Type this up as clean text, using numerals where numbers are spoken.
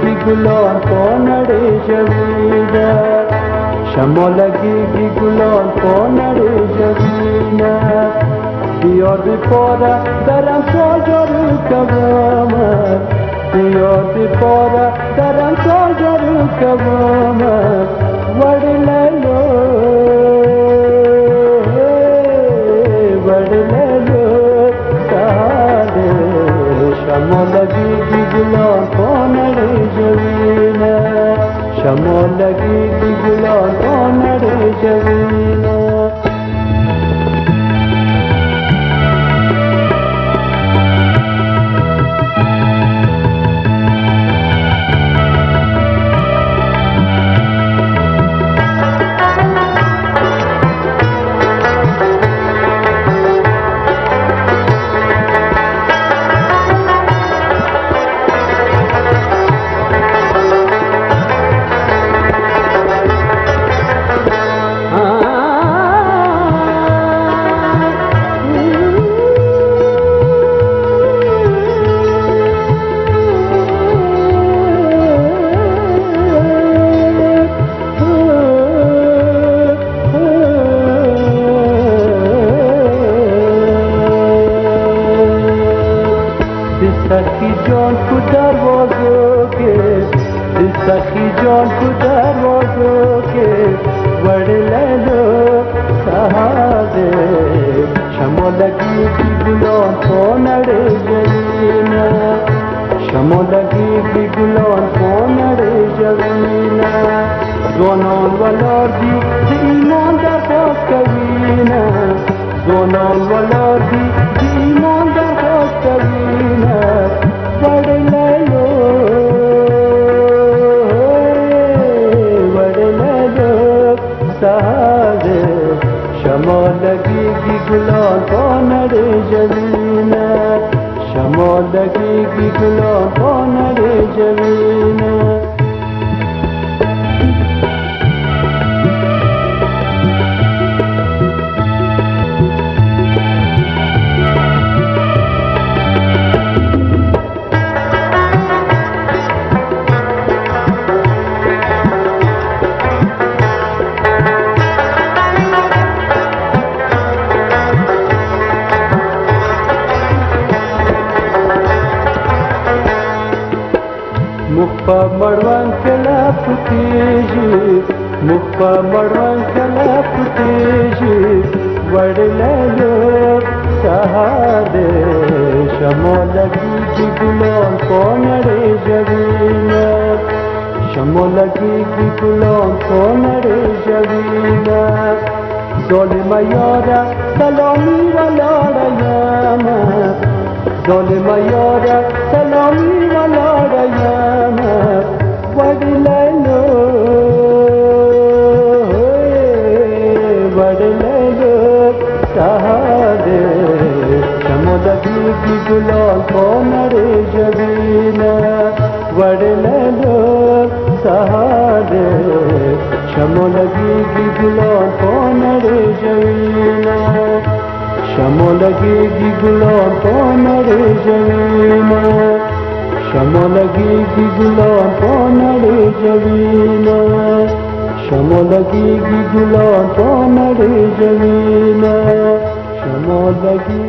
gigulon ponade javina. Shamo lagi gigulon ponade javina. Diyor di pora daram sojaru kavama. Diyor di pora daram sojaru kavama. Vadilalo, vadilalo sahade. Shamo lagi gigulon ponade javina. Shamo lagi gigulon ponade javina. Sakhi John ku darwazo ke, sakhi John ku darwazo ke, vadilalo sahade. Shamo lagi gigulon ponade javina. Shamo lagi gigulon ponade javina. Zonon valardi iman dar khos kavina. Zonon valardi iman dar khos kavina. Vadilalo, vadilalo sahade. Shamo lagi gigulon ponade javina. Shamo lagi gigulon ponade javina. Mukpa marwan kala puteji, mukpa marwan kala puteji, vadilalo sahade. Shamo lagi gigulon ponade javina. Shamo lagi gigulon ponade javina. Zolima yara salami valadayama. Zolima yara salami valadayama. Vadilalo, vadilalo sahade. Shamo lagi gigulon ponade javina. Vadilalo sahade. Shamo lagi gigulon ponade javina. Shamo lagi gigulon ponade javina. Shamo lagi gigulon ponade javina. Shamo lagi gigulon ponade javina. Shamo lagi